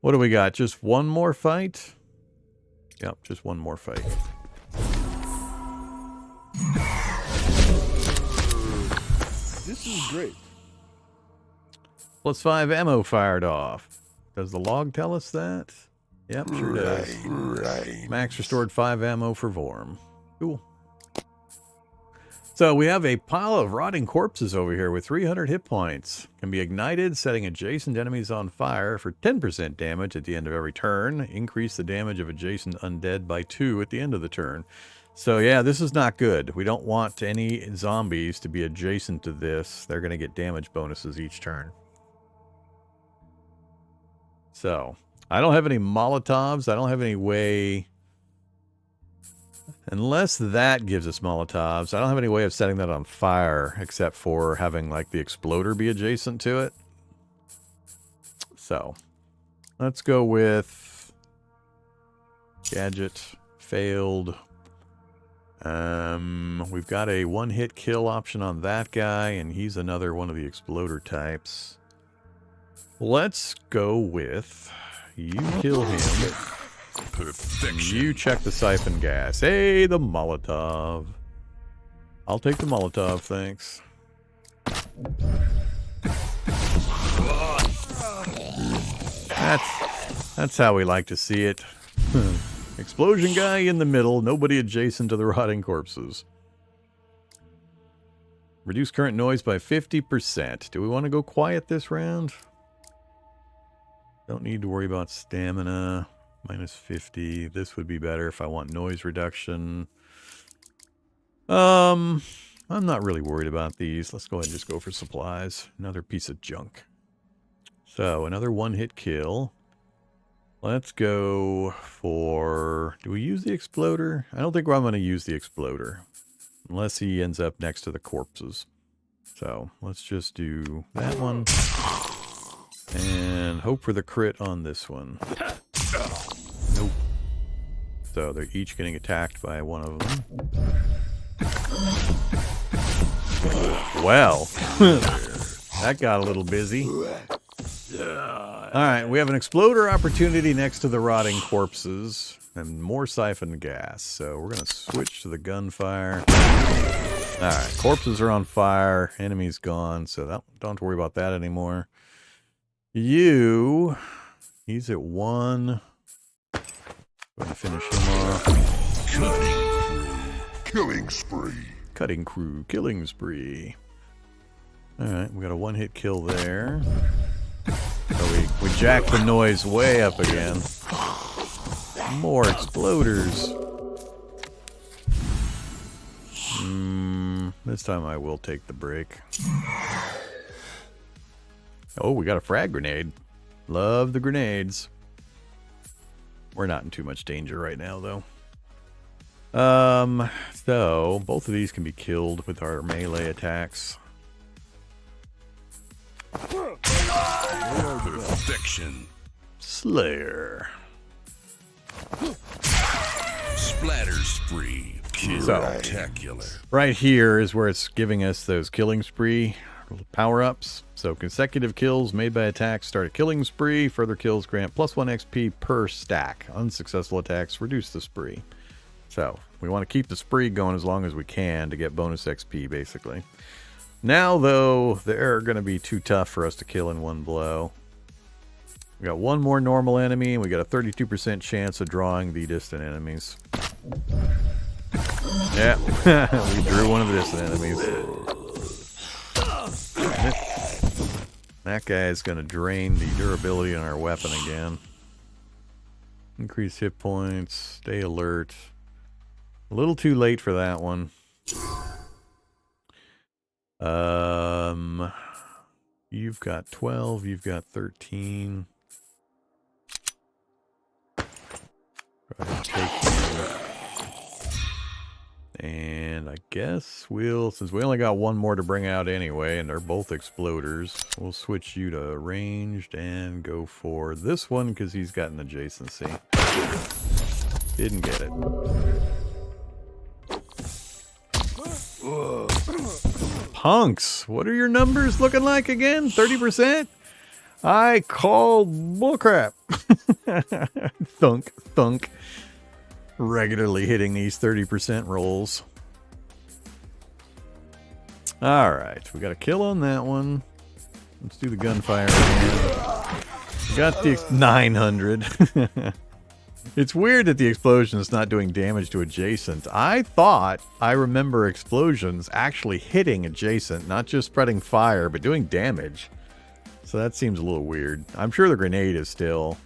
What do we got? Just one more fight? Yep, just one more fight. This is great. +5 ammo fired off. Does the log tell us that? Yep, sure does. Right. Max restored 5 ammo for Vorm. Cool. So we have a pile of rotting corpses over here with 300 hit points. Can be ignited, setting adjacent enemies on fire for 10% damage at the end of every turn. Increase the damage of adjacent undead by 2 at the end of the turn. So yeah, this is not good. We don't want any zombies to be adjacent to this. They're going to get damage bonuses each turn. So, I don't have any Molotovs. I don't have any way... Unless that gives us Molotovs, I don't have any way of setting that on fire except for having, like, the exploder be adjacent to it. So, let's go with... Gadget. Failed. We've got a one-hit kill option on that guy, and he's another one of the exploder types. Let's go with... You kill him. Perfection. You check the siphon gas. Hey, the Molotov. I'll take the Molotov, thanks. That's how we like to see it. Explosion guy in the middle, nobody adjacent to the rotting corpses. Reduce current noise by 50%. Do we want to go quiet this round? Don't need to worry about stamina. Minus 50. This would be better if I want noise reduction. I'm not really worried about these. Let's go ahead and just go for supplies. Another piece of junk. So, another one-hit kill. Let's go for... Do we use the exploder? I don't think I'm going to use the exploder. Unless he ends up next to the corpses. So, let's just do that one. And hope for the crit on this one. Nope. So they're each getting attacked by one of them. Well, that got a little busy. Alright, we have an exploder opportunity next to the rotting corpses. And more siphon gas. So we're going to switch to the gunfire. Alright, corpses are on fire. Enemy's gone. So don't have to worry about that anymore. He's at 1. Going to finish him off. Killing spree. Cutting crew, killing spree. Alright, we got a one-hit kill there. So we jacked the noise way up again. More exploders. This time I will take the break. Oh, we got a frag grenade. Love the grenades. We're not in too much danger right now, though. So, both of these can be killed with our melee attacks. Perfection. Slayer. Splatter spree. Spectacular. Right here is where it's giving us those killing spree power-ups. So consecutive kills made by attacks start a killing spree. Further kills grant +1 XP per stack. Unsuccessful attacks reduce the spree. So we want to keep the spree going as long as we can to get bonus XP, basically. Now, though, they're going to be too tough for us to kill in one blow. We got one more normal enemy, and we got a 32% chance of drawing the distant enemies. Yeah, we drew one of the distant enemies. That guy is going to drain the durability on our weapon again. Increase hit points, stay alert. A little too late for that one. You've got 12, you've got 13. Go ahead and take him. And I guess since we only got one more to bring out anyway, and they're both exploders, we'll switch you to ranged and go for this one because he's got an adjacency. Didn't get it. Punks, what are your numbers looking like again? 30%? I call bullcrap. Thunk, thunk. Regularly hitting these 30% rolls. Alright, we got a kill on that one. Let's do the gunfire again. Got the 900. It's weird that the explosion is not doing damage to adjacent. I thought I remember explosions actually hitting adjacent, not just spreading fire, but doing damage. So that seems a little weird. I'm sure the grenade is still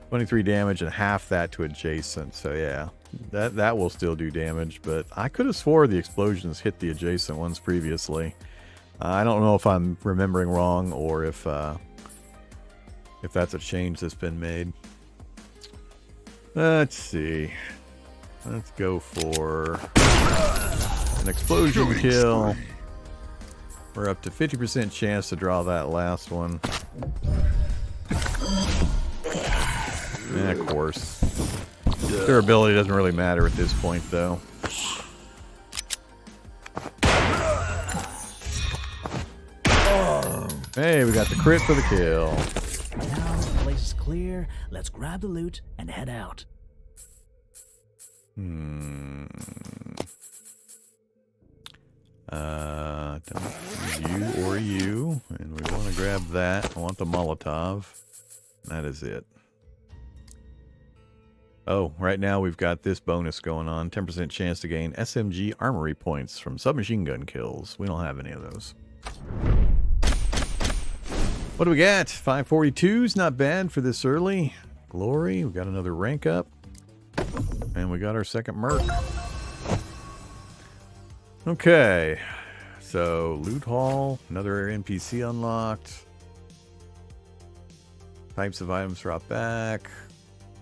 23 damage and half that to adjacent. So yeah, that will still do damage, but I could have swore the explosions hit the adjacent ones previously. I don't know if I'm remembering wrong or if that's a change that's been made. Let's see. Let's go for an explosion kill. We're up to 50% chance to draw that last one. Of course. Durability doesn't really matter at this point, though. Hey, we got the crit for the kill. Now the place is clear. Let's grab the loot and head out. Don't you or you. And we want to grab that. I want the Molotov. That is it. Oh, right now we've got this bonus going on. 10% chance to gain SMG armory points from submachine gun kills. We don't have any of those. What do we got? 542's not bad for this early. Glory, we got another rank up. And we got our second Merc. Okay. So, loot haul, another NPC unlocked. Types of items drop back.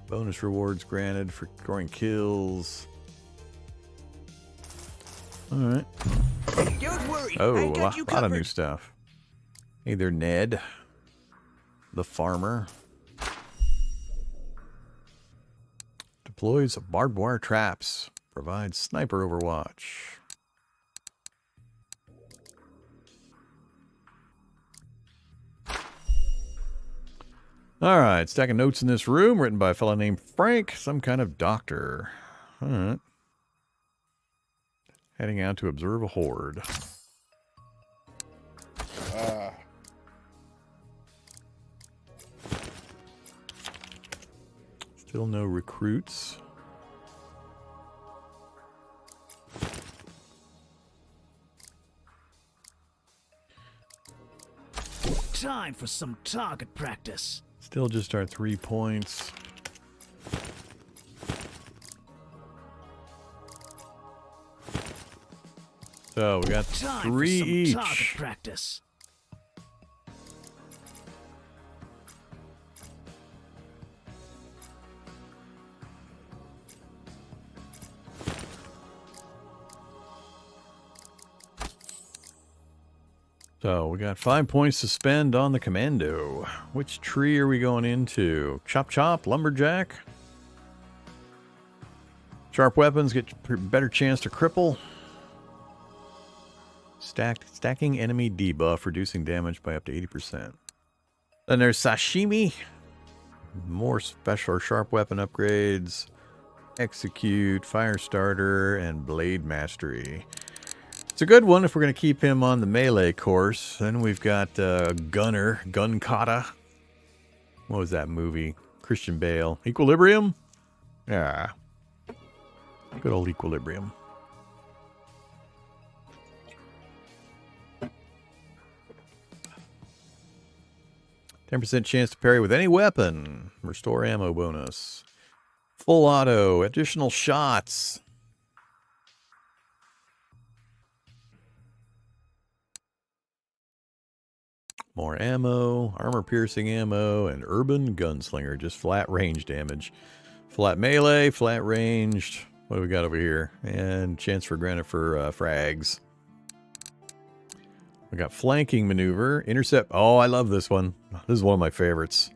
Bonus rewards granted for scoring kills. Alright. Don't worry. Oh, I a got you lot of covered. new stuff. Hey there, Ned. The farmer. Deploys barbed wire traps. Provides sniper overwatch. Alright, stack of notes in this room written by a fellow named Frank, some kind of doctor. Alright. Heading out to observe a horde. Still no recruits. Time for some target practice. Still just our 3 points. So we got Time 3 for some each. target practice. So we got 5 points to spend on the commando. Which tree are we going into? Chop chop, lumberjack. Sharp weapons get better chance to cripple. Stacking enemy debuff, reducing damage by up to 80%. Then there's sashimi. More special sharp weapon upgrades. Execute, fire starter, and blade mastery. It's a good one if we're going to keep him on the melee course. Then we've got Gunner, Gun Kata. What was that movie? Christian Bale. Equilibrium? Yeah. Good old Equilibrium. %10 chance to parry with any weapon. Restore ammo bonus. Full auto. Additional shots. More ammo, armor-piercing ammo, and urban gunslinger. Just flat range damage. Flat melee, flat ranged. What do we got over here? And chance for granted for frags. We got flanking maneuver, intercept. Oh, I love this one. This is one of my favorites.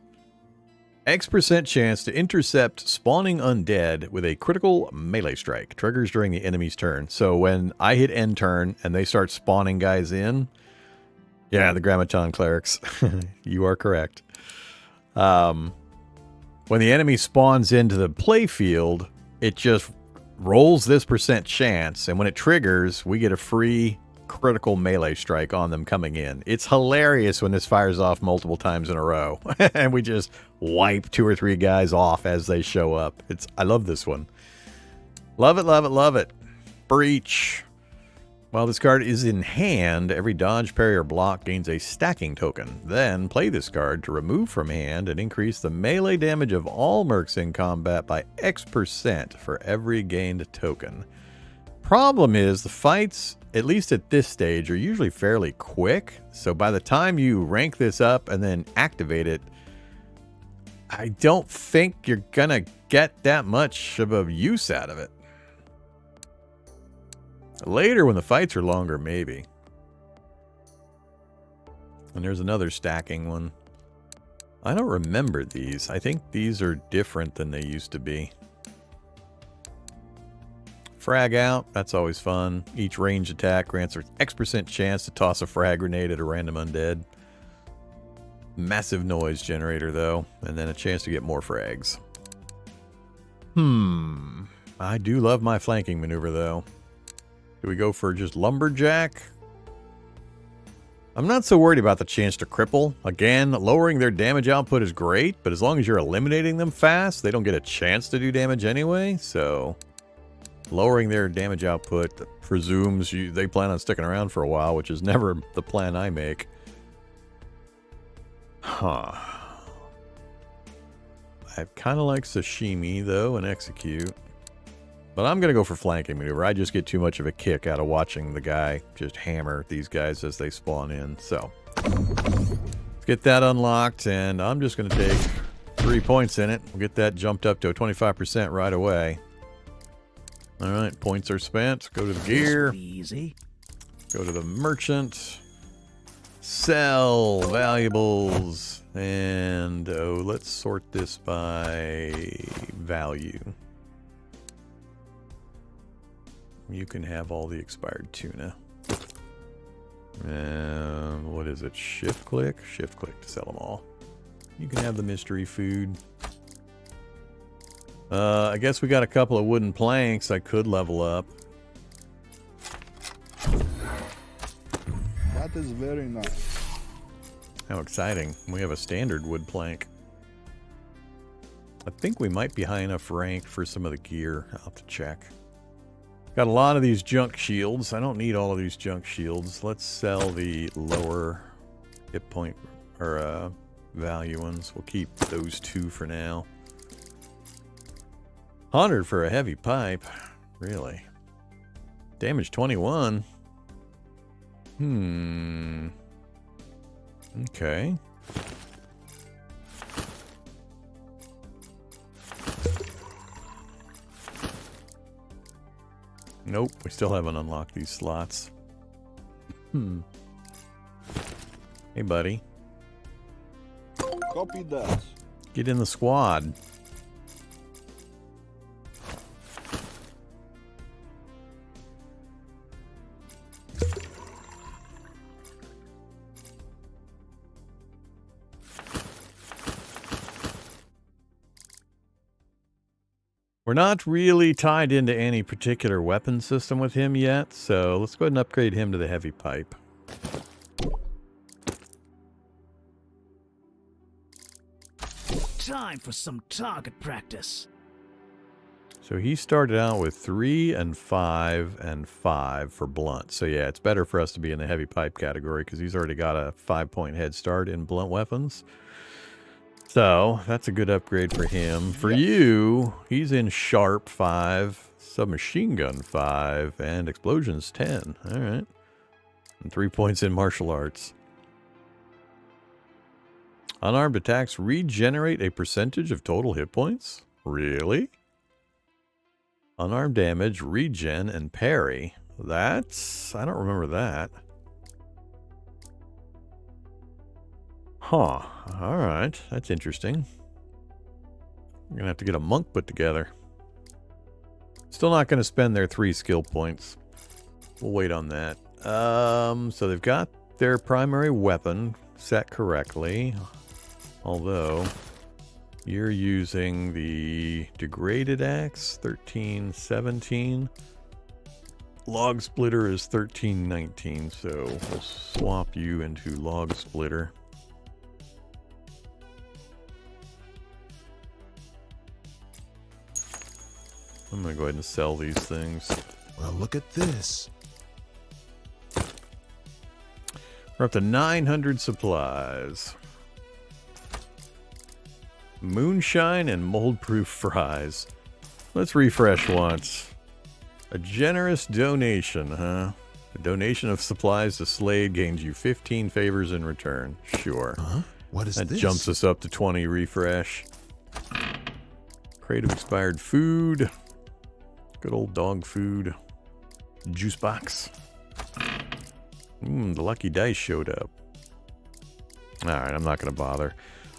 X% chance to intercept spawning undead with a critical melee strike. Triggers during the enemy's turn. So when I hit end turn and they start spawning guys in, Yeah, the Grammaton clerics. You are correct. When the enemy spawns into the playfield, it just rolls this percent chance, and when it triggers, we get a free critical melee strike on them coming in. It's hilarious when this fires off multiple times in a row, and we just wipe 2 or 3 guys off as they show up. I love this one. Love it, love it, love it. Breach. While this card is in hand, every dodge, parry, or block gains a stacking token. Then play this card to remove from hand and increase the melee damage of all mercs in combat by X% for every gained token. Problem is, the fights, at least at this stage, are usually fairly quick. So by the time you rank this up and then activate it, I don't think you're gonna get that much of a use out of it. Later, when the fights are longer, maybe. And there's another stacking one. I don't remember these. I think these are different than they used to be. Frag out. That's always fun. Each range attack grants an X% chance to toss a frag grenade at a random undead. Massive noise generator, though. And then a chance to get more frags. I do love my flanking maneuver, though. Do we go for just lumberjack? I'm not so worried about the chance to cripple. Again, lowering their damage output is great, but as long as you're eliminating them fast, they don't get a chance to do damage anyway, so lowering their damage output presumes they plan on sticking around for a while, which is never the plan I make. Huh. I kind of like sashimi, though, and execute. But I'm going to go for flanking maneuver. I just get too much of a kick out of watching the guy just hammer these guys as they spawn in. So, let's get that unlocked, and I'm just going to take 3 points in it. We'll get that jumped up to a 25% right away. All right, points are spent. Go to the gear. Easy. Go to the merchant. Sell valuables. And, let's sort this by value. You can have all the expired tuna. What is it? Shift click? Shift click to sell them all. You can have the mystery food. I guess we got a couple of wooden planks I could level up. That is very nice. How exciting. We have a standard wood plank. I think we might be high enough ranked for some of the gear. I'll have to check. Got a lot of these junk shields. I don't need all of these junk shields. Let's sell the lower hit point or value ones. We'll keep those 2 for now. 100 for a heavy pipe. Really? Damage 21. Okay. Nope, we still haven't unlocked these slots. Hey, buddy. Copy that. Get in the squad. We're not really tied into any particular weapon system with him yet, so let's go ahead and upgrade him to the heavy pipe. Time for some target practice. So he started out with 3 and 5 and 5 for blunt. So yeah, it's better for us to be in the heavy pipe category because he's already got a 5-point head start in blunt weapons. So that's a good upgrade for him. For you, he's in sharp 5, submachine gun 5, and explosions 10. All right. And 3 points in martial arts. Unarmed attacks regenerate a percentage of total hit points? Really? Unarmed damage, regen, and parry. That's... I don't remember that. Huh. Alright. That's interesting. I'm gonna have to get a monk put together. Still not gonna spend their 3 skill points. We'll wait on that. So they've got their primary weapon set correctly. Although, you're using the degraded axe, 1317. Log splitter is 1319, so we'll swap you into log splitter. I'm going to go ahead and sell these things. Well, look at this. We're up to 900 supplies. Moonshine and mold-proof fries. Let's refresh once. A generous donation, huh? A donation of supplies to Slade gains you 15 favors in return. Sure. Huh? What is that this? Jumps us up to 20 refresh. Crate of expired food. Good old dog food. Juice box. The lucky dice showed up. Alright, I'm not going to bother.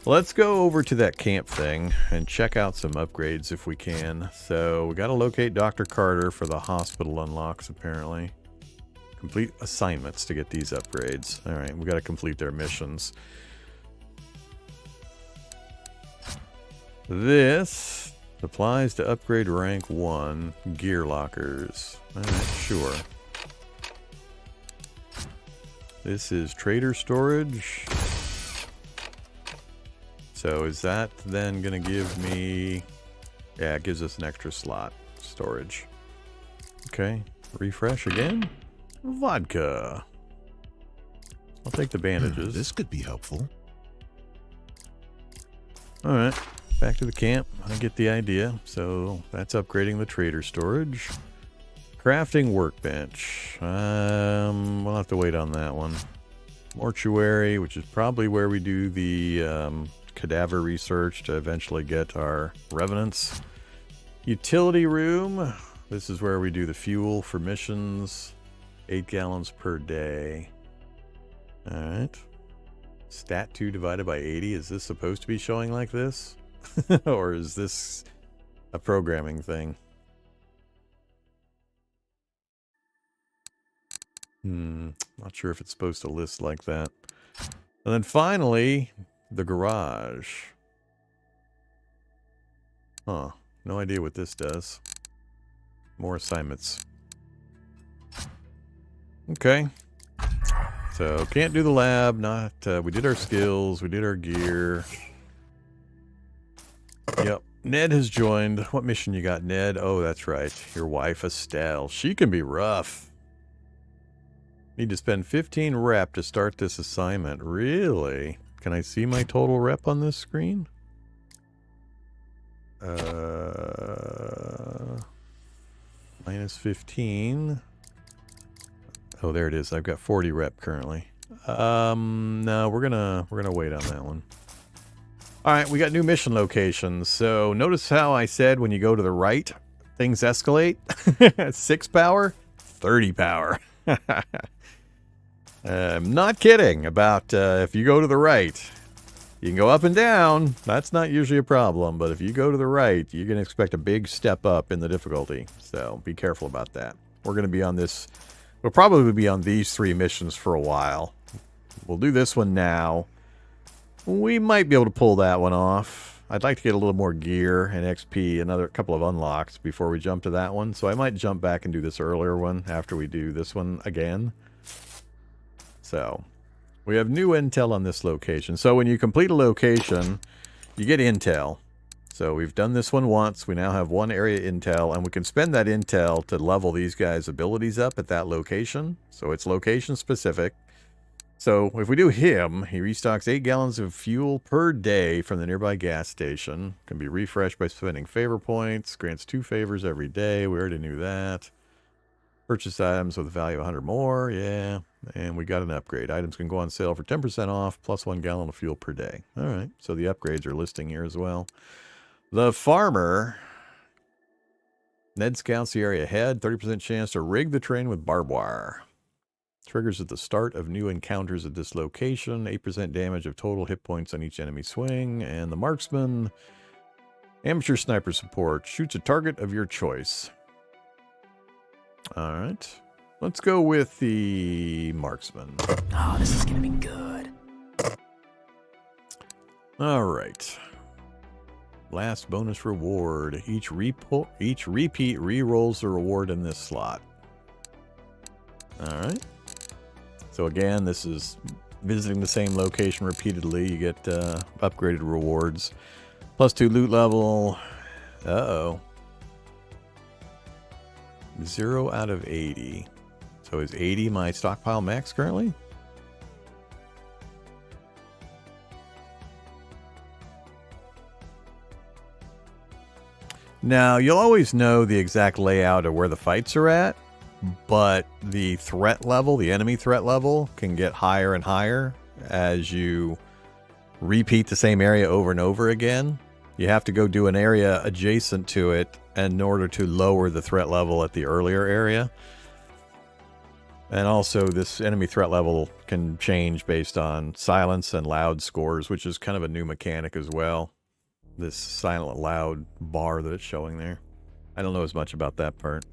Let's go over to that camp thing and check out some upgrades if we can. So, we got to locate Dr. Carter for the hospital unlocks, apparently. Complete assignments to get these upgrades. Alright, we got to complete their missions. This applies to upgrade rank 1 gear lockers. Alright, sure. This is trader storage. So is that then going to give me... Yeah, it gives us an extra slot. Storage. Okay. Refresh again. Vodka. I'll take the bandages. This could be helpful. Alright. Back to the camp. I get the idea. So that's upgrading the trader storage. Crafting workbench. We'll have to wait on that one. Mortuary, which is probably where we do the cadaver research to eventually get our revenants. Utility room. This is where we do the fuel for missions. 8 gallons per day. Alright. Stat 2 divided by 80. Is this supposed to be showing like this? Or is this a programming thing? Not sure if it's supposed to list like that. And then finally, the garage. Huh. No idea what this does. More assignments. Okay. So, can't do the lab. Not. We did our skills. We did our gear. Yep. Ned has joined. What mission you got, Ned? Oh, that's right. Your wife, Estelle. She can be rough. Need to spend 15 rep to start this assignment. Really? Can I see my total rep on this screen? Minus 15. Oh, there it is. I've got 40 rep currently. No, we're gonna wait on that one. All right, we got new mission locations. So notice how I said when you go to the right, things escalate. 6 power, 30 power. I'm not kidding about if you go to the right. You can go up and down. That's not usually a problem. But if you go to the right, you can expect a big step up in the difficulty. So be careful about that. We're going to be on this. We'll probably be on these 3 missions for a while. We'll do this one now. We might be able to pull that one off. I'd like to get a little more gear and XP, another couple of unlocks before we jump to that one. So I might jump back and do this earlier one after we do this one again. So, we have new intel on this location. So when you complete a location, you get intel. So we've done this one once. We now have 1 area intel, and we can spend that intel to level these guys' abilities up at that location. So it's location specific. So if we do him, he restocks 8 gallons of fuel per day from the nearby gas station. Can be refreshed by spending favor points. Grants 2 favors every day. We already knew that. Purchase items with a value of 100 more. Yeah. And we got an upgrade. Items can go on sale for 10% off, plus 1 gallon of fuel per day. All right. So the upgrades are listing here as well. The farmer. Ned scouts the area ahead. 30% chance to rig the terrain with barbed wire. Triggers at the start of new encounters at this location. 8% damage of total hit points on each enemy swing. And the marksman. Amateur sniper support. Shoots a target of your choice. All right. Let's go with the marksman. Oh, this is gonna be good. All right. Last bonus reward. Each repeat re-rolls the reward in this slot. All right. So again, this is visiting the same location repeatedly. You get upgraded rewards. +2 loot level. Uh-oh. 0 out of 80. So is 80 my stockpile max currently? Now, you'll always know the exact layout of where the fights are at, but the threat level, the enemy threat level, can get higher and higher as you repeat the same area over and over again. You have to go do an area adjacent to it in order to lower the threat level at the earlier area. And also, this enemy threat level can change based on silence and loud scores, which is kind of a new mechanic as well. This silent loud bar that it's showing there. I don't know as much about that part.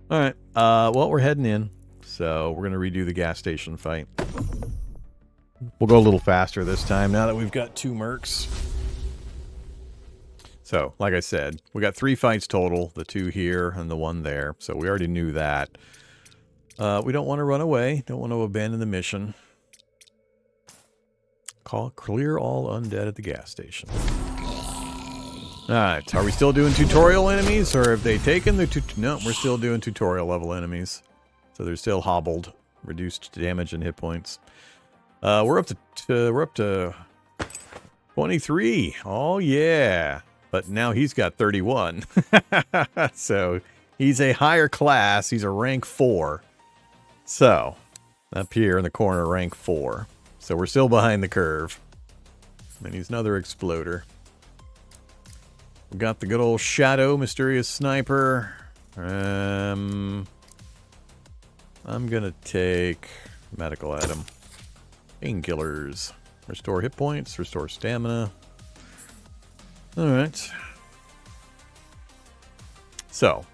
All right. Well, we're heading in. So we're going to redo the gas station fight. We'll go a little faster this time now that we've got 2 mercs. So, like I said, we got 3 fights total. The 2 here and the 1 there. So we already knew that. We don't want to run away. Don't want to abandon the mission. Clear all undead at the gas station. Alright, are we still doing tutorial enemies, or have they taken the no, we're still doing tutorial level enemies. So they're still hobbled, reduced damage and hit points. We're up to 23. Oh yeah. But now he's got 31. So he's a higher class, he's a rank 4. So, up here in the corner, rank 4. So we're still behind the curve. And he's another exploder. We got the good old Shadow, Mysterious Sniper. I'm gonna take medical item. Painkillers. Restore hit points, restore stamina. Alright. So,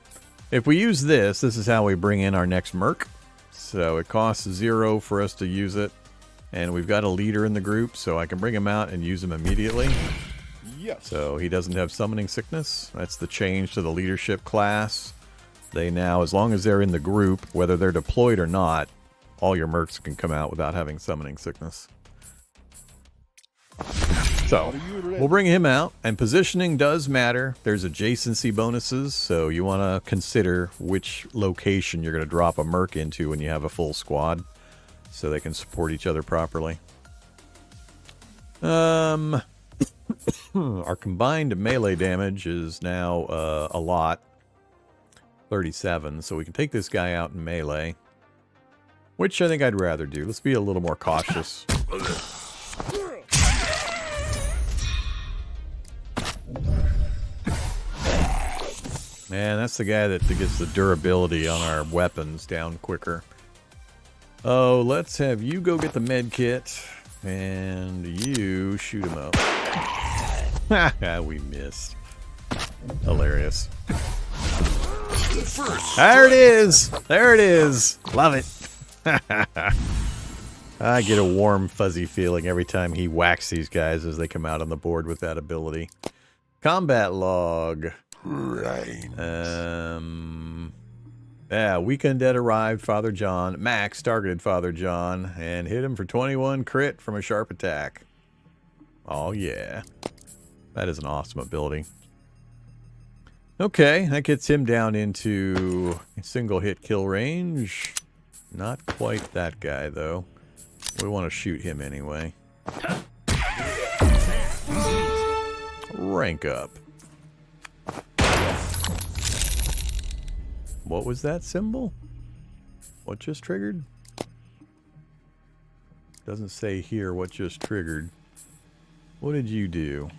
if we use this, this is how we bring in our next Merc. So it costs 0 for us to use it. And we've got a leader in the group, so I can bring him out and use him immediately. Yes. So he doesn't have summoning sickness. That's the change to the leadership class. They now, as long as they're in the group, whether they're deployed or not, all your mercs can come out without having summoning sickness. So, we'll bring him out, and positioning does matter. There's adjacency bonuses, so you want to consider which location you're going to drop a merc into when you have a full squad, so they can support each other properly. Our combined melee damage is now a lot, 37, so we can take this guy out in melee, which I think I'd rather do. Let's be a little more cautious. Man, that's the guy that gets the durability on our weapons down quicker. Oh, let's have you go get the med kit, and you shoot him up. We missed. Hilarious. There it is! There it is! Love it! I get a warm, fuzzy feeling every time he whacks these guys as they come out on the board with that ability. Combat log. Yeah, weekend dead arrived, Father John. Max targeted Father John and hit him for 21 crit from a sharp attack. Oh yeah. That is an awesome ability. Okay, that gets him down into single hit kill range. Not quite that guy though. We want to shoot him anyway. Rank up. What was that symbol? What just triggered? Doesn't say here what just triggered. What did you do?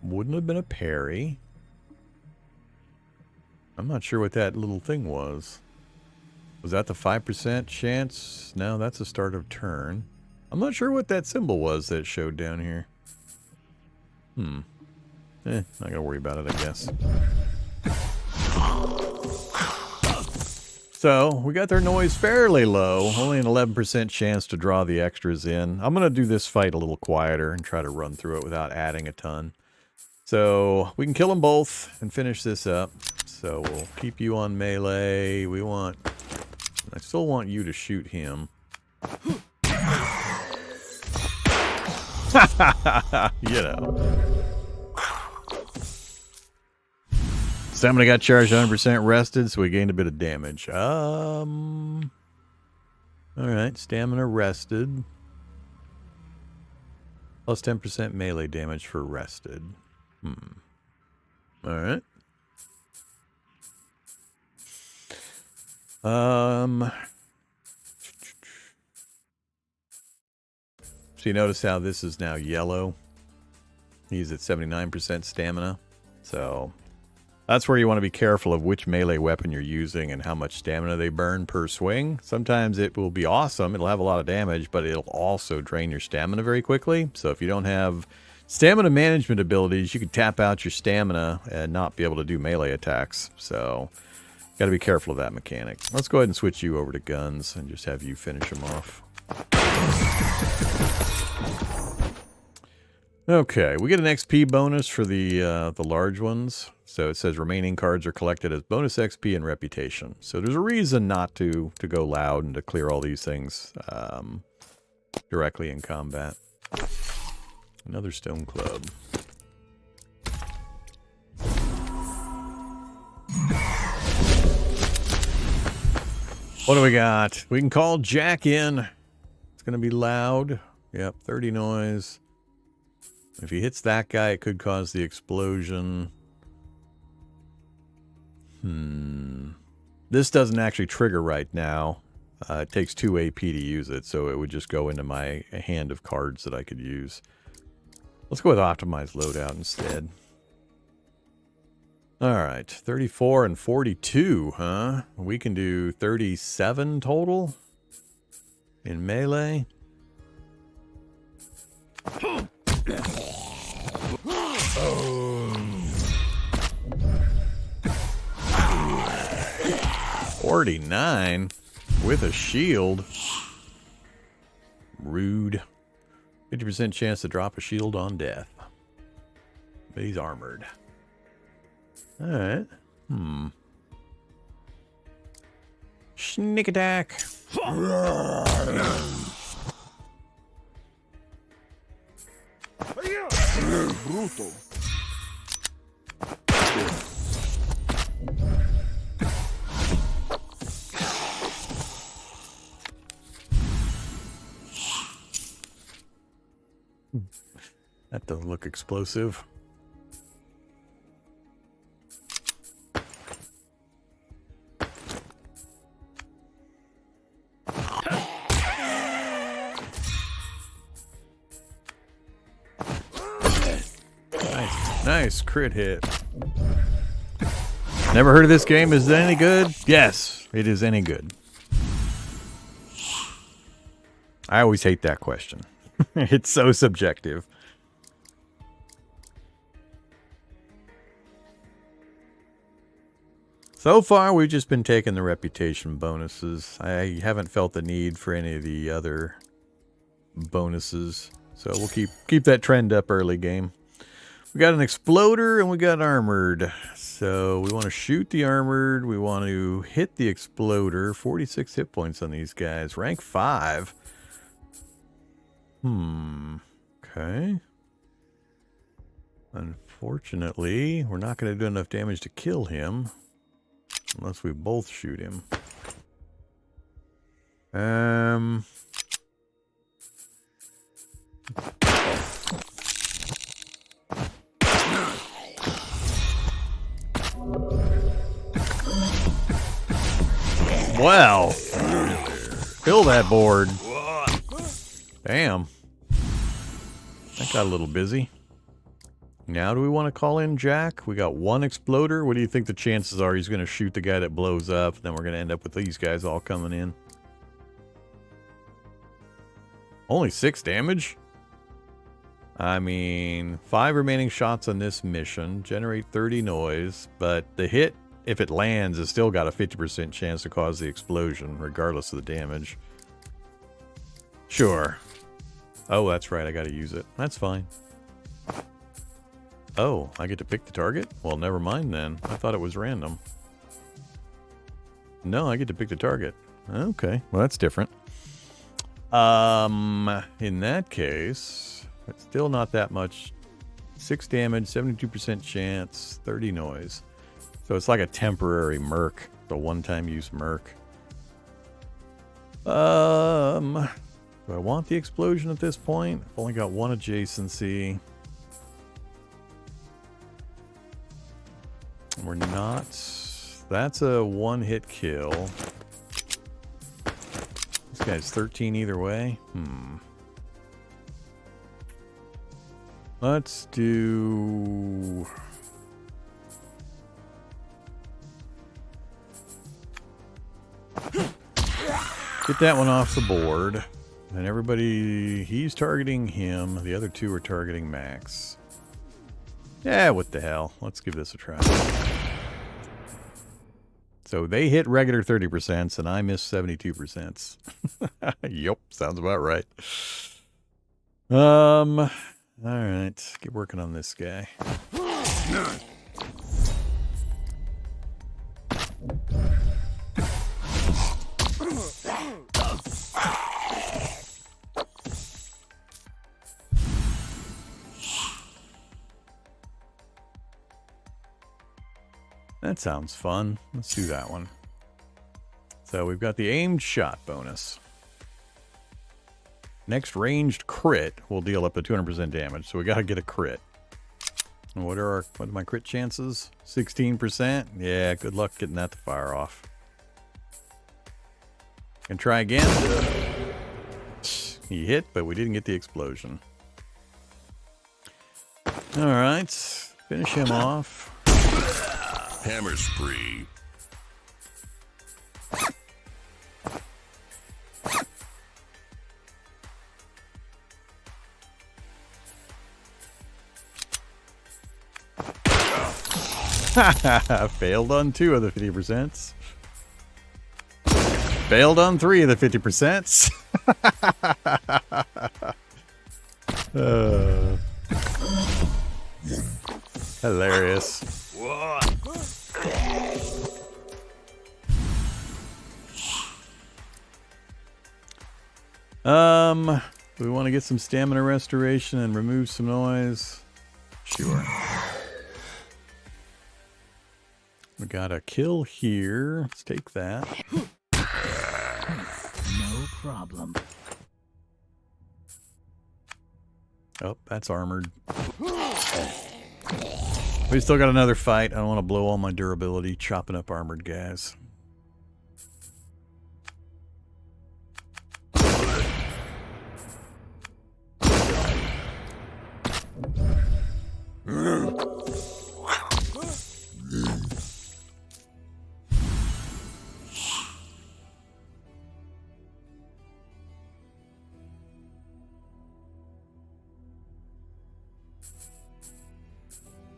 Wouldn't have been a parry. I'm not sure what that little thing was. Was that the 5% chance? No, that's the start of turn. I'm not sure what that symbol was that showed down here. Not gonna worry about it, I guess. So we got their noise fairly low. Only an 11% chance to draw the extras in. I'm going to do this fight a little quieter and try to run through it without adding a ton. So we can kill them both and finish this up. So we'll keep you on melee. I still want you to shoot him. You know. Stamina got charged 100% rested, so we gained a bit of damage. Alright, stamina rested. Plus 10% melee damage for rested. Alright. So you notice how this is now yellow. He's at 79% stamina. So that's where you want to be careful of which melee weapon you're using and how much stamina they burn per swing. Sometimes it will be awesome. It'll have a lot of damage, but it'll also drain your stamina very quickly. So if you don't have stamina management abilities, you can tap out your stamina and not be able to do melee attacks. So got to be careful of that mechanic. Let's go ahead and switch you over to guns and just have you finish them off. Okay, we get an XP bonus for the large ones. So it says remaining cards are collected as bonus XP and reputation. So there's a reason not to go loud and to clear all these things directly in combat. Another stone club. What do we got? We can call Jack in. It's going to be loud. Yep, 30 noise. If he hits that guy, it could cause the explosion. This doesn't actually trigger right now. It takes 2 AP to use it, so it would just go into my hand of cards that I could use. Let's go with optimized loadout instead. Alright, 34 and 42, huh? We can do 37 total in melee. Oh. 49 with a shield. Rude. 50% chance to drop a shield on death. But he's armored. Alright. Sneak attack. Brutal. That doesn't look explosive. Nice crit hit. Never heard of this game. Is it any good? Yes, it is any good. I always hate that question. It's so subjective. So far, we've just been taking the reputation bonuses. I haven't felt the need for any of the other bonuses. So we'll keep that trend up early game. We got an exploder and we got armored. So we want to shoot the armored. We want to hit the exploder. 46 hit points on these guys. Rank 5. Okay. Unfortunately, we're not going to do enough damage to kill him. Unless we both shoot him. Wow. Fill that board. Damn. That got a little busy. Now do we want to call in Jack? We got one exploder. What do you think the chances are he's going to shoot the guy that blows up? Then we're going to end up with these guys all coming in. Only 6 damage? I mean, 5 remaining shots on this mission. Generate 30 noise. But the hit if it lands, it's still got a 50% chance to cause the explosion, regardless of the damage. Sure. Oh, that's right. I got to use it. That's fine. Oh, I get to pick the target? Well, never mind then. I thought it was random. No, I get to pick the target. Okay. Well, that's different. In that case, it's still not that much. 6 damage, 72% chance, 30 noise. So it's like a temporary Merc, the one-time use Merc. Do I want the explosion at this point? I've only got one adjacency. We're not. That's a one-hit kill. This guy's 13 either way. Let's do... Get that one off the board. And everybody... He's targeting him. The other two are targeting Max. Yeah, what the hell. Let's give this a try. So they hit regular 30% and I missed 72%. Yup, sounds about right. Alright, get working on this guy. That sounds fun. Let's do that one. So we've got the aimed shot bonus. Next ranged crit will deal up to 200% damage, so we got to get a crit. And what are my crit chances? 16%? Yeah, good luck getting that to fire off. And try again. He hit, but we didn't get the explosion. Alright, finish him off. Hammer spree. Failed on 2 of the 50%. Failed on 3 of the 50%. Hilarious. We want to get some stamina restoration and remove some noise. Sure. We got a kill here. Let's take that. No problem. Oh, that's armored. We still got another fight. I don't want to blow all my durability chopping up armored guys.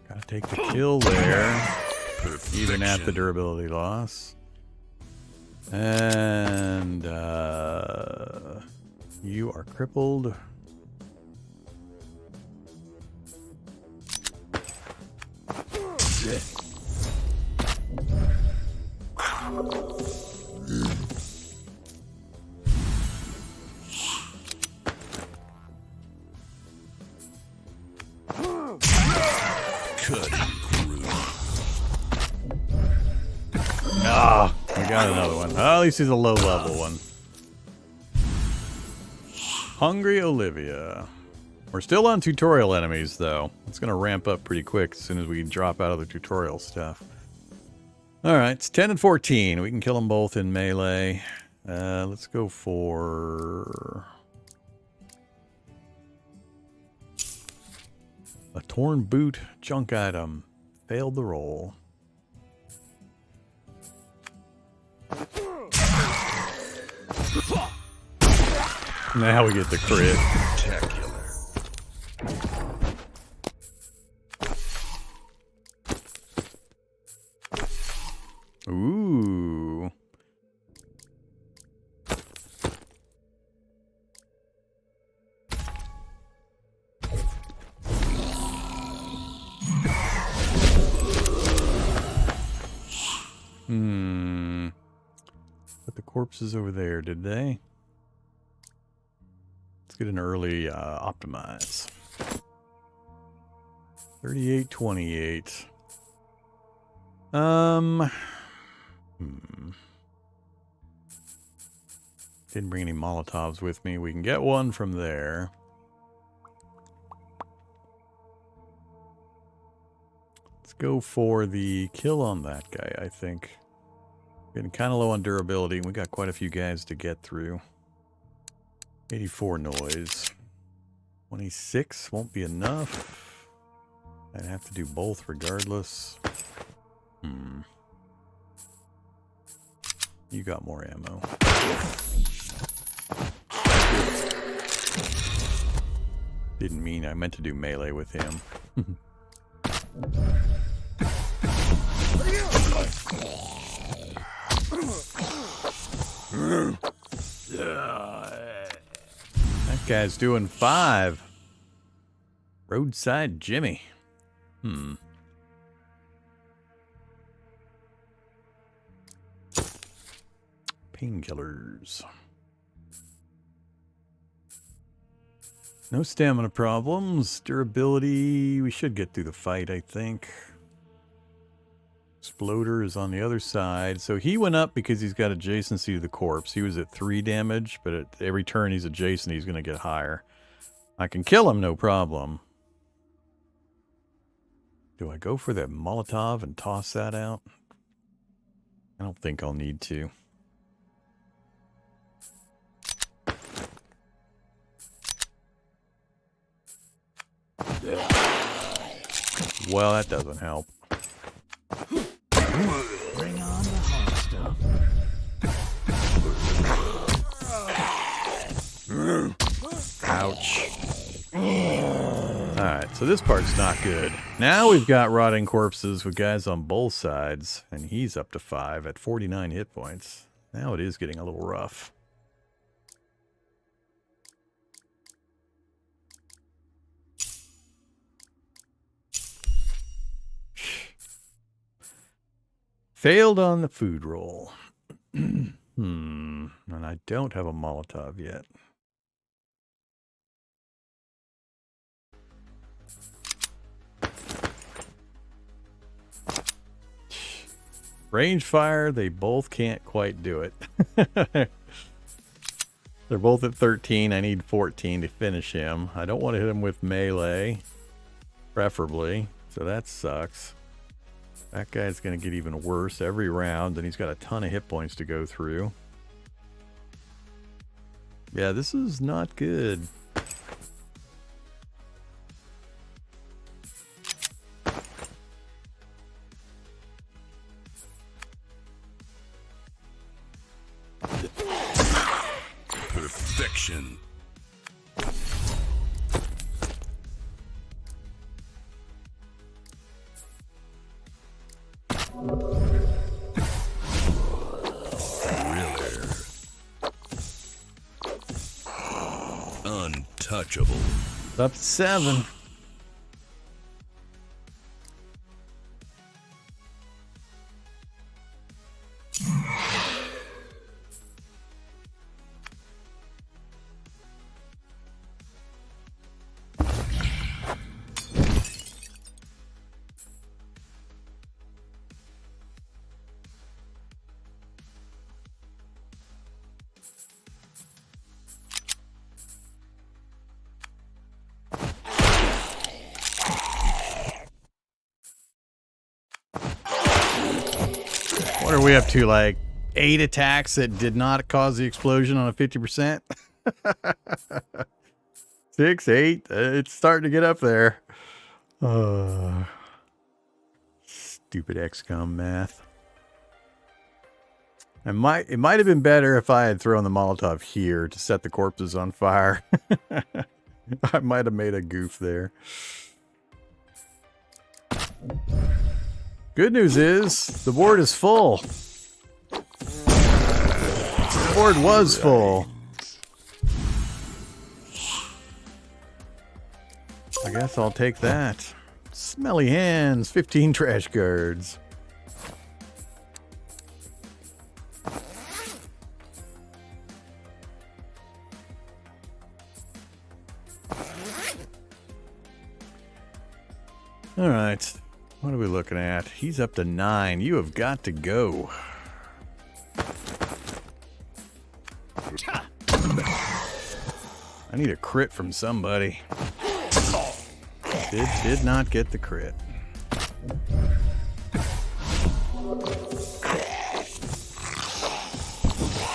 Gotta take the kill there, even at the durability loss. And you are crippled. Ah, we got another one. Oh, at least he's a low level one. Hungry Olivia. We're still on tutorial enemies, though. It's going to ramp up pretty quick as soon as we drop out of the tutorial stuff. Alright, it's 10 and 14. We can kill them both in melee. Let's go for... a torn boot, junk item. Failed the roll. Now we get the crit. Spectacular. Put the corpses over there, did they? Let's get an early optimize. 3828. Didn't bring any Molotovs with me. We can get one from there. Let's go for the kill on that guy, I think. Getting kind of low on durability. We got quite a few guys to get through. 84 noise. 26 won't be enough. I'd have to do both regardless. You got more ammo. Didn't mean I meant to do melee with him. That guy's doing 5. Roadside Jimmy. Painkillers. No stamina problems. Durability. We should get through the fight, I think. Exploder is on the other side. So he went up because he's got adjacency to the corpse. He was at 3 damage, but at every turn he's adjacent, he's going to get higher. I can kill him, no problem. Do I go for the Molotov and toss that out? I don't think I'll need to. Well, that doesn't help. Bring on the hard stuff. Ouch. Alright, so this part's not good. Now we've got rotting corpses with guys on both sides, and he's up to 5 at 49 hit points. Now it is getting a little rough. Failed on the food roll. And I don't have a Molotov yet. Range fire, they both can't quite do it. They're both at 13. I need 14 to finish him. I don't want to hit him with melee, preferably. So that sucks. That guy's going to get even worse every round, and he's got a ton of hit points to go through. Yeah, this is not good. Perfection. Untouchable. Up to 7. What are we up to, like 8 attacks that did not cause the explosion on a 50%? 6, 8, it's starting to get up there. Stupid XCOM math. It might have been better if I had thrown the Molotov here to set the corpses on fire. I might have made a goof there. Good news is, the board is full. The board was full. I guess I'll take that. Smelly hands, 15 trash cards. All right. What are we looking at? He's up to 9. You have got to go. I need a crit from somebody. Did not get the crit.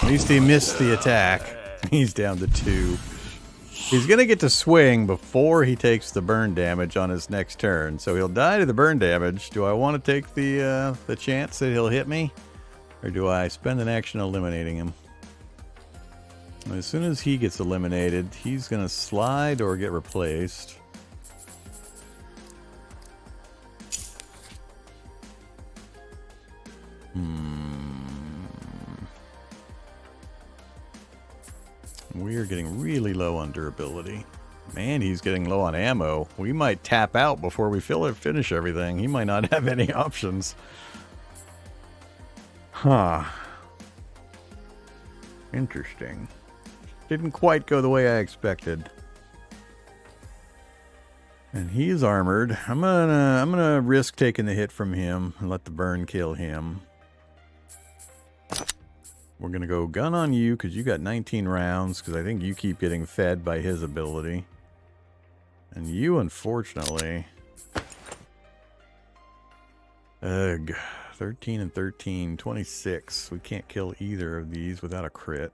At least he missed the attack. He's down to 2. He's going to get to swing before he takes the burn damage on his next turn. So he'll die to the burn damage. Do I want to take the chance that he'll hit me? Or do I spend an action eliminating him? As soon as he gets eliminated, he's going to slide or get replaced. We're getting really low on durability. Man, he's getting low on ammo. We might tap out before we finish everything. He might not have any options. Huh. Interesting. Didn't quite go the way I expected. And he's armored. I'm gonna risk taking the hit from him and let the burn kill him. We're going to go gun on you because you got 19 rounds because I think you keep getting fed by his ability. And you, unfortunately... Ugh. 13 and 13. 26. We can't kill either of these without a crit.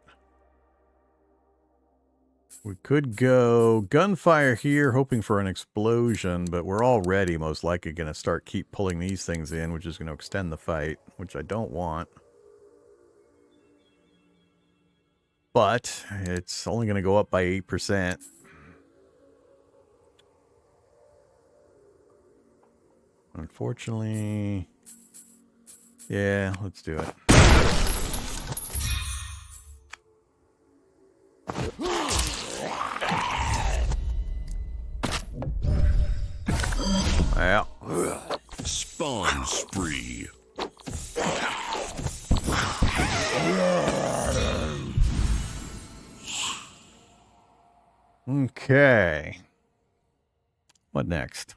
We could go gunfire here, hoping for an explosion, but we're already most likely going to keep pulling these things in, which is going to extend the fight, which I don't want. But it's only going to go up by 8%. Unfortunately, yeah, let's do it. Well, Spawn spree. okay. What next?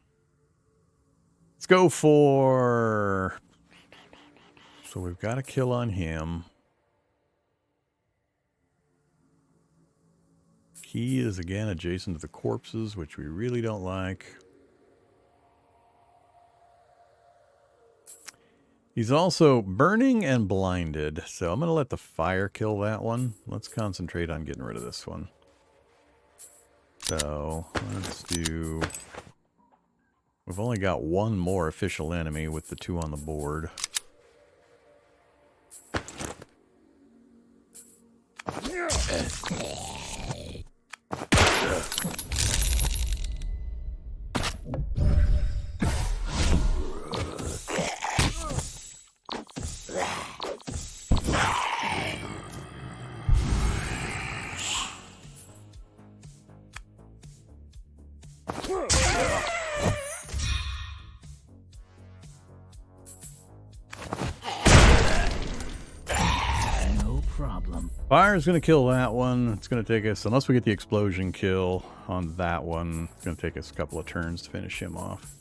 Let's go for... So we've got a kill on him. He is again adjacent to the corpses, which we really don't like. He's also burning and blinded, so I'm going to let the fire kill that one. Let's concentrate on getting rid of this one. So, let's do... We've only got one more official enemy with the 2 on the board. Fire's going to kill that one. It's going to take us, unless we get the explosion kill on that one, it's going to take us a couple of turns to finish him off.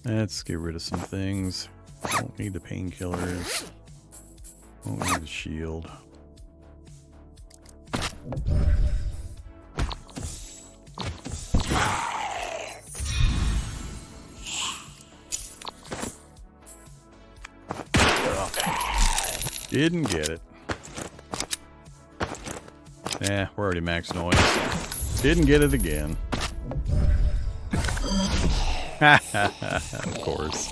Let's get rid of some things. Don't need the painkillers. Don't need the shield. Didn't get it. Yeah, we're already max noise. Didn't get it again. Of course.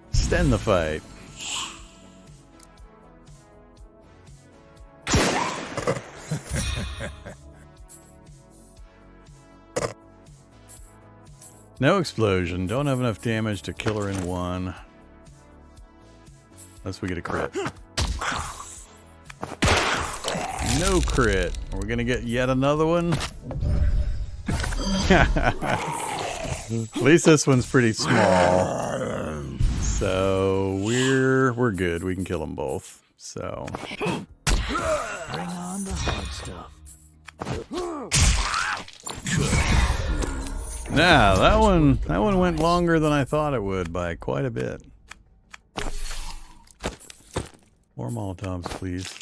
Extend the fight. No explosion. Don't have enough damage to kill her in one. Unless we get a crit. No crit. Are we gonna get yet another one? At least this one's pretty small. So we're good. We can kill them both. So Bring on the hard stuff. Nah, that one went longer than I thought it would by quite a bit. More Molotovs, please.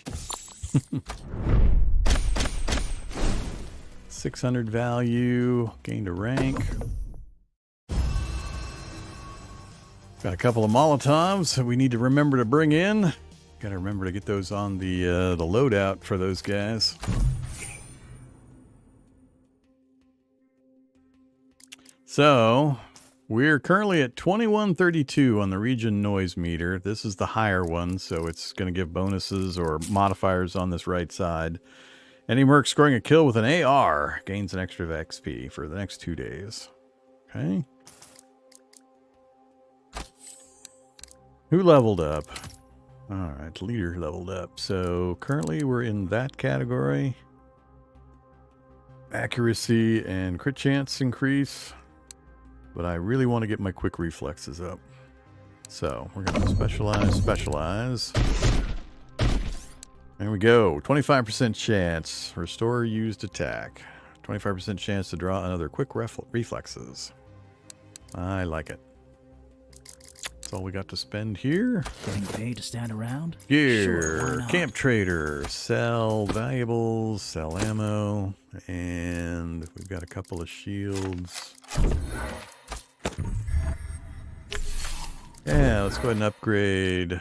600 value, gained a rank. Got a couple of Molotovs that we need to remember to bring in. Got to remember to get those on the loadout for those guys. So, we're currently at 2132 on the region noise meter. This is the higher one, so it's going to give bonuses or modifiers on this right side. Any merc scoring a kill with an AR gains an extra XP for the next 2 days. Okay. Who leveled up? Alright, leader leveled up. So, currently we're in that category. Accuracy and crit chance increase. But I really want to get my quick reflexes up. So, we're going to specialize. There we go. 25% chance. Restore used attack. 25% chance to draw another quick reflexes. I like it. That's all we got to spend here. Getting paid to stand around? Gear. Sure, why not? Camp trader. Sell valuables. Sell ammo. And we've got a couple of shields. Yeah, let's go ahead and upgrade.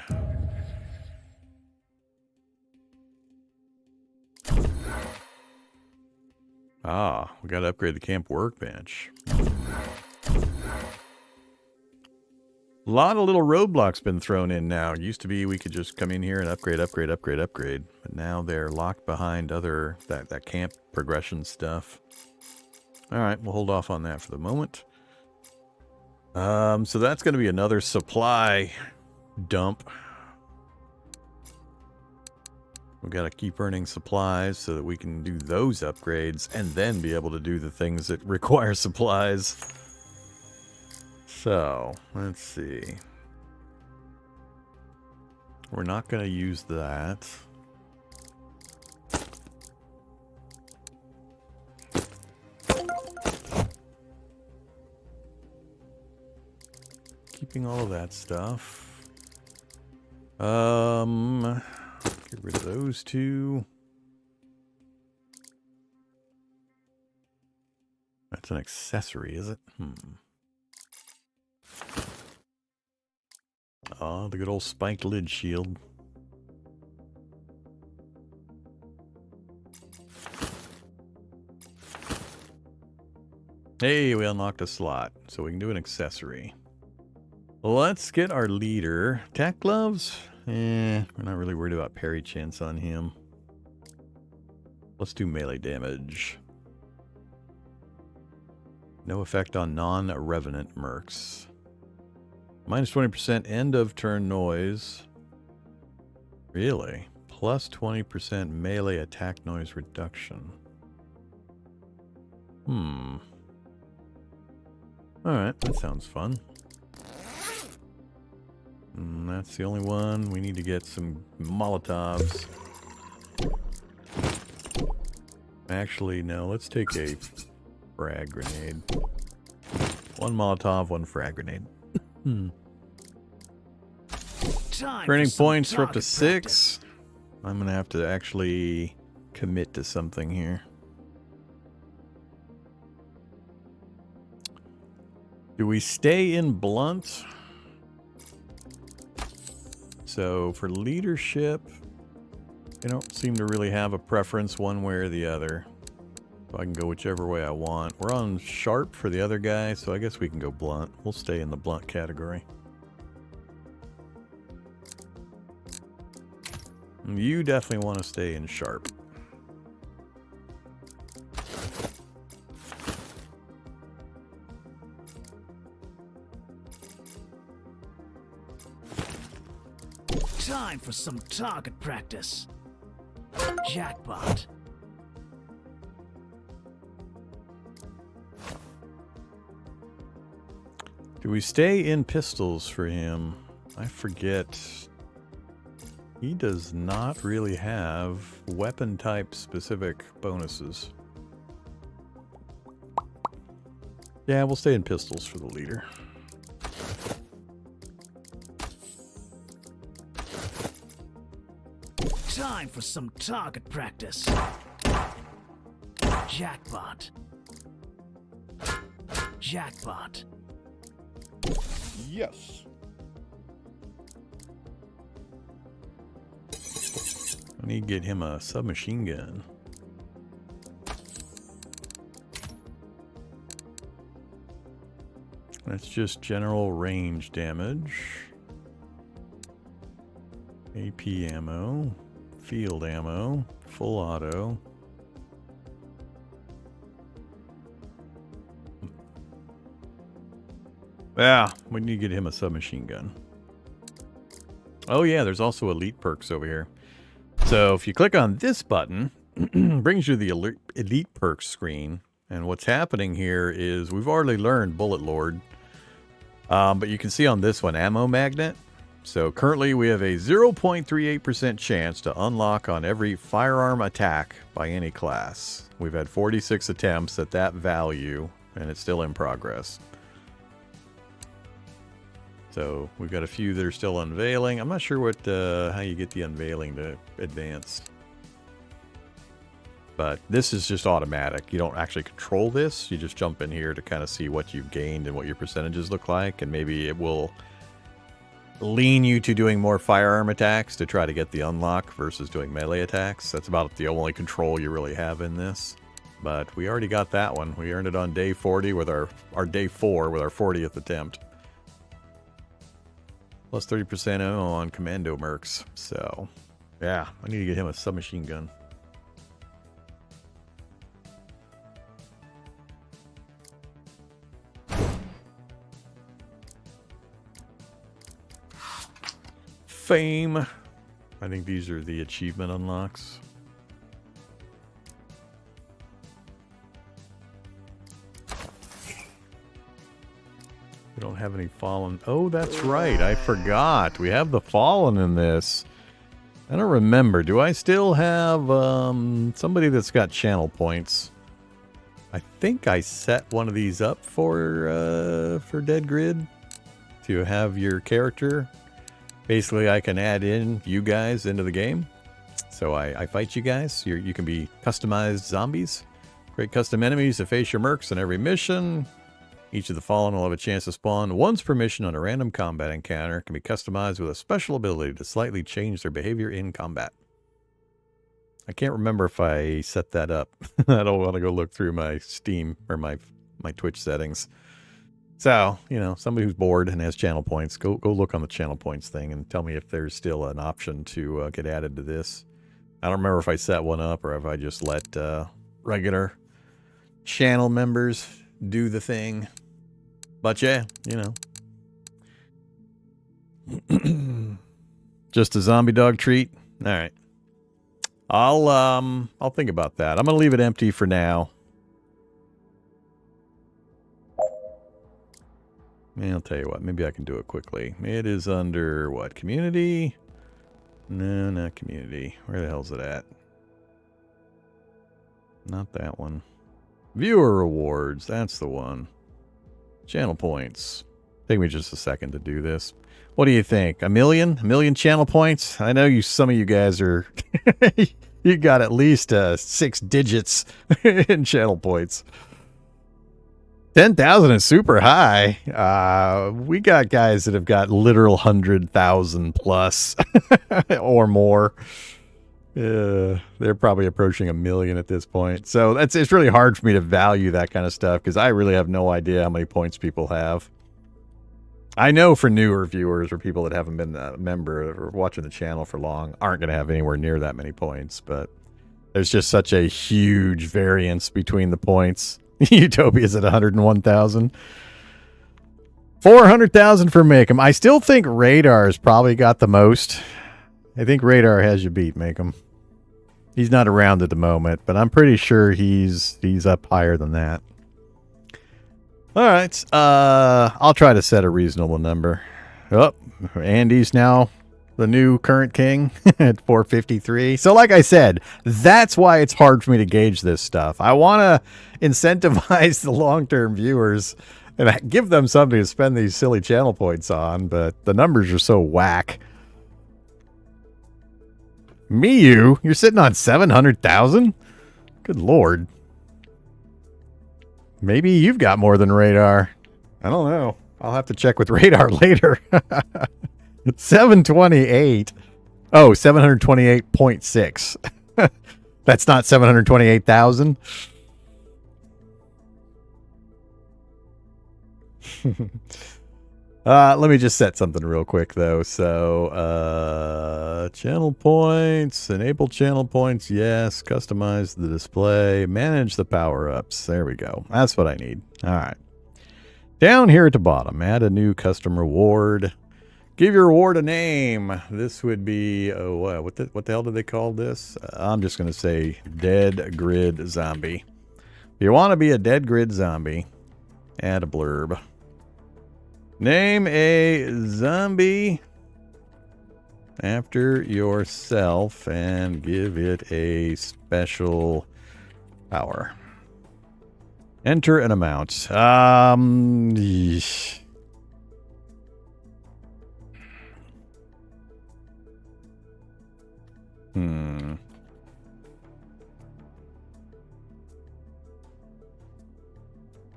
Ah, we got to upgrade the camp workbench. A lot of little roadblocks been thrown in now. It used to be we could just come in here and upgrade. But now they're locked behind other that camp progression stuff. All right, we'll hold off on that for the moment. So that's going to be another supply dump. We've got to keep earning supplies so that we can do those upgrades and then be able to do the things that require supplies. So, let's see. We're not going to use that. Keeping all of that stuff. Get rid of those two. That's an accessory, is it? Oh, the good old spiked lid shield. Hey, we unlocked a slot, so we can do an accessory. Let's get our leader. Attack gloves? We're not really worried about parry chance on him. Let's do melee damage. No effect on non-revenant mercs. Minus 20% end of turn noise. Really? Plus 20% melee attack noise reduction. Alright, that sounds fun. That's the only one. We need to get some Molotovs. Actually, no. Let's take a frag grenade. One Molotov, one frag grenade. Training points are up to 6. I'm going to have to actually commit to something here. Do we stay in blunt? So for leadership, I don't seem to really have a preference one way or the other. So I can go whichever way I want. We're on sharp for the other guy, so I guess we can go blunt. We'll stay in the blunt category. You definitely want to stay in sharp. Time for some target practice. Jackpot. Do we stay in pistols for him? I forget. He does not really have weapon type specific bonuses. Yeah, we'll stay in pistols for the leader. Time for some target practice. Jackpot. Jackpot. Yes. I need to get him a submachine gun. That's just general range damage. AP ammo. Field ammo. Full auto. Yeah, we need to get him a submachine gun. Oh yeah, there's also elite perks over here. So if you click on this button, brings you the elite perks screen. And what's happening here is we've already learned Bullet Lord. But you can see on this one, Ammo Magnet. So currently we have a 0.38% chance to unlock on every firearm attack by any class. We've had 46 attempts at that value, and it's still in progress. So we've got a few that are still unveiling. I'm not sure what how you get the unveiling to advance. But this is just automatic. You don't actually control this. You just jump in here to kind of see what you've gained and what your percentages look like. And maybe it will lean you to doing more firearm attacks to try to get the unlock versus doing melee attacks. That's about the only control you really have in this. But we already got that one. We earned it on day 40 with our day 4 with our 40th attempt. Plus 30% ammo on commando mercs. So, yeah, I need to get him a submachine gun. Fame. I think these are the achievement unlocks. We don't have any fallen. Oh, that's right. I forgot. We have the fallen in this. I don't remember. Do I still have somebody that's got channel points? I think I set one of these up for Dead Grid to have your character. Basically, I can add in you guys into the game. So I fight you guys. You can be customized zombies. Create custom enemies to face your mercs in every mission. Each of the Fallen will have a chance to spawn once per mission on a random combat encounter. Can be customized with a special ability to slightly change their behavior in combat. I can't remember if I set that up. I don't want to go look through my Steam or my Twitch settings. So, you know, somebody who's bored and has channel points, go look on the channel points thing and tell me if there's still an option to get added to this. I don't remember if I set one up or if I just let regular channel members do the thing. But yeah, you know. Just a zombie dog treat? All right. I'll think about that. I'm going to leave it empty for now. I'll tell you what, maybe I can do it quickly. It is under, what, community? No, not community. Where the hell's it at? Not that one. Viewer rewards, that's the one. Channel points. Take me just a second to do this. What do you think? A million? A million channel points? I know some of you guys are... you got at least 6 digits in channel points. 10,000 is super high. We got guys that have got literal 100,000 plus or more. They're probably approaching 1 million at this point. So it's really hard for me to value that kind of stuff because I really have no idea how many points people have. I know for newer viewers or people that haven't been a member or watching the channel for long aren't going to have anywhere near that many points, but there's just such a huge variance between the points. Utopia's at 101,000. 400,000 for Make'em. I still think Radar's probably got the most. I think Radar has you beat, Make'em. He's not around at the moment, but I'm pretty sure he's up higher than that. All right. I'll try to set a reasonable number. Oh, Andy's now the new current king at 453. So like I said, that's why it's hard for me to gauge this stuff. I want to incentivize the long-term viewers and give them something to spend these silly channel points on, but the numbers are so whack. Miyu, you're sitting on 700,000? Good lord. Maybe you've got more than Radar. I don't know. I'll have to check with Radar later. 728. Oh, 728.6. That's not 728,000. Let me just set something real quick though. So, channel points, enable channel points. Yes. Customize the display, manage the power-ups. There we go. That's what I need. All right. Down here at the bottom, add a new custom reward. Give your reward a name. This would be, what the hell did they call this? I'm just going to say dead grid zombie. If you want to be a dead grid zombie, add a blurb. Name a zombie after yourself and give it a special power. Enter an amount. Yeesh.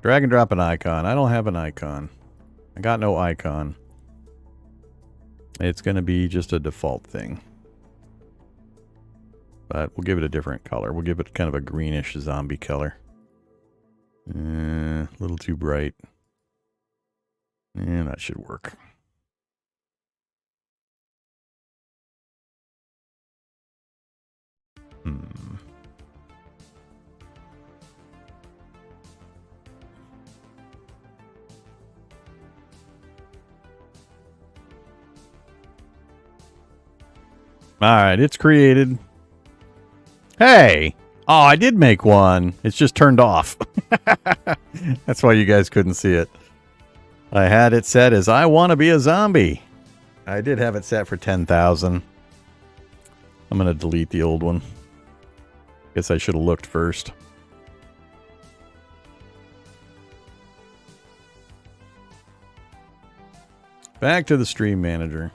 Drag and drop an icon. I don't have an icon. I got no icon. It's going to be just a default thing. But we'll give it a different color. We'll give it kind of a greenish zombie color. A little too bright. Yeah, that should work. Alright, it's created. Hey! Oh, I did make one. It's just turned off. That's why you guys couldn't see it. I had it set as I want to be a zombie. I did have it set for 10,000. I'm going to delete the old one. Guess I should have looked first. Back to the stream manager.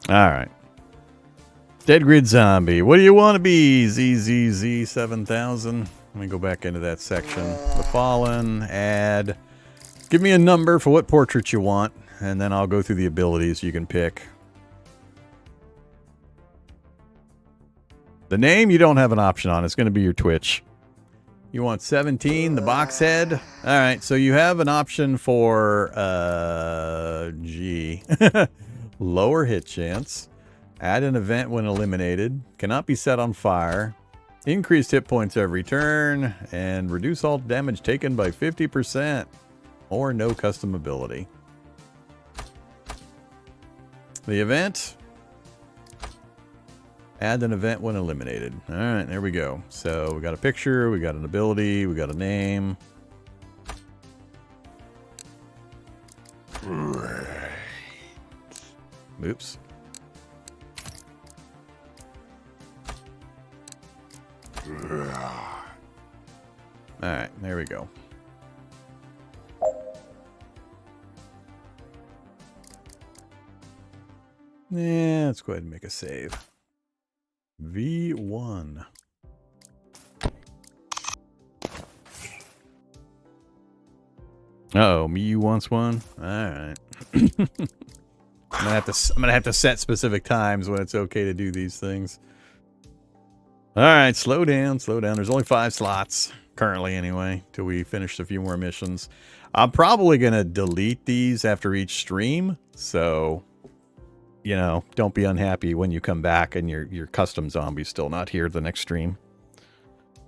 Alright. Dead Grid Zombie. What do you want to be? ZZZ7000. Let me go back into that section. The Fallen. Add. Give me a number for what portrait you want. And then I'll go through the abilities you can pick. The name you don't have an option on. It's going to be your Twitch. You want 17, the box head. Alright, so you have an option for lower hit chance. Add an event when eliminated. Cannot be set on fire. Increased hit points every turn. And reduce all damage taken by 50%. Or no custom ability. The event. Add an event when eliminated. Alright, there we go. So we got a picture, we got an ability, we got a name. Oops. Alright, there we go. Yeah, let's go ahead and make a save. V1. Uh-oh, Miyu wants one? Alright. I'm gonna have to set specific times when it's okay to do these things. Alright, slow down, slow down. There's only 5 slots, currently anyway, till we finish a few more missions. I'm probably gonna delete these after each stream, so you know, don't be unhappy when you come back and your custom zombie's still not here the next stream.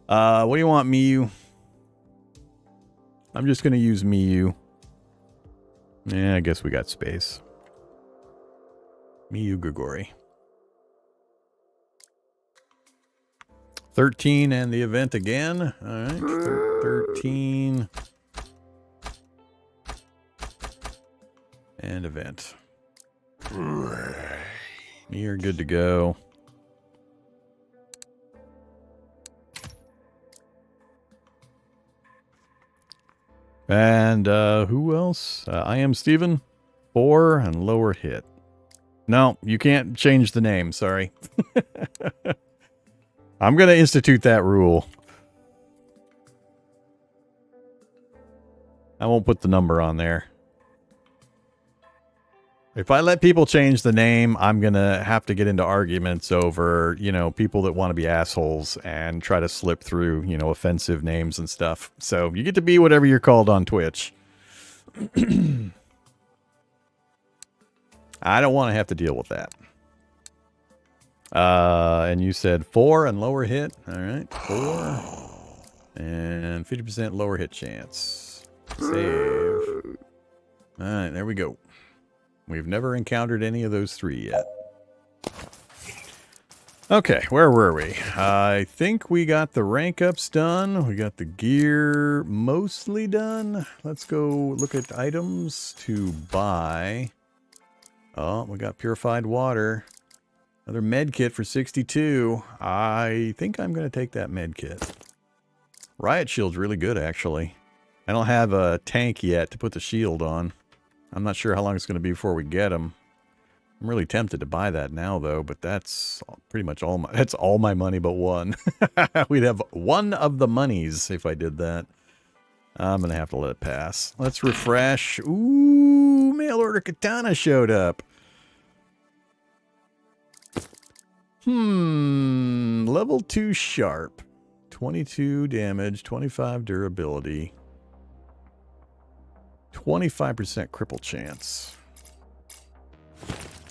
What do you want, Miyu? I'm just gonna use Miyu. Yeah, I guess we got space. Miyu Grigori. 13 and the event again. Alright, 13. And event. You're good to go. And who else? I am Steven. 4 and lower hit. No, you can't change the name, sorry. I'm going to institute that rule. I won't put the number on there. If I let people change the name, I'm going to have to get into arguments over, you know, people that want to be assholes and try to slip through, you know, offensive names and stuff. So you get to be whatever you're called on Twitch. I don't want to have to deal with that. And you said 4 and lower hit. All right, 4 and 50% lower hit chance. Save. All right, there we go. We've never encountered any of those 3 yet. Okay, where were we? I think we got the rank ups done. We got the gear mostly done. Let's go look at items to buy. Oh, we got purified water. Another med kit for 62. I think I'm going to take that med kit. Riot shield's really good, actually. I don't have a tank yet to put the shield on. I'm not sure how long it's going to be before we get them. I'm really tempted to buy that now, though, but that's pretty much all my... That's all my money but one. We'd have one of the monies if I did that. I'm going to have to let it pass. Let's refresh. Ooh, mail order katana showed up. Level 2 sharp. 22 damage, 25 durability. 25% cripple chance.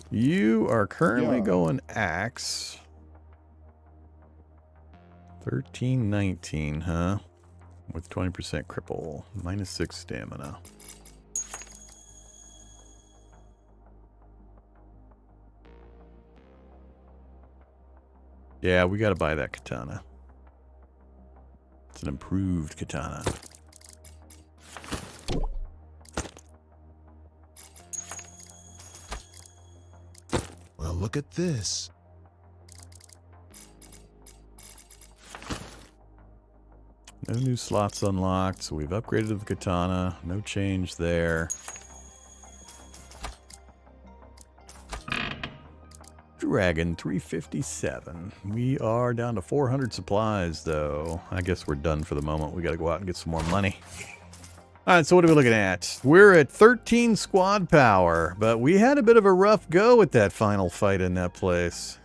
You are currently going axe. 1319, huh? With 20% cripple. Minus 6 stamina. Yeah, we gotta buy that katana. It's an improved katana. Well, look at this. No new slots unlocked, so we've upgraded the katana. No change there. Dragon 357. We are down to 400 supplies, though. I guess we're done for the moment. We got to go out and get some more money. All right, so what are we looking at? We're at 13 squad power, but we had a bit of a rough go with that final fight in that place.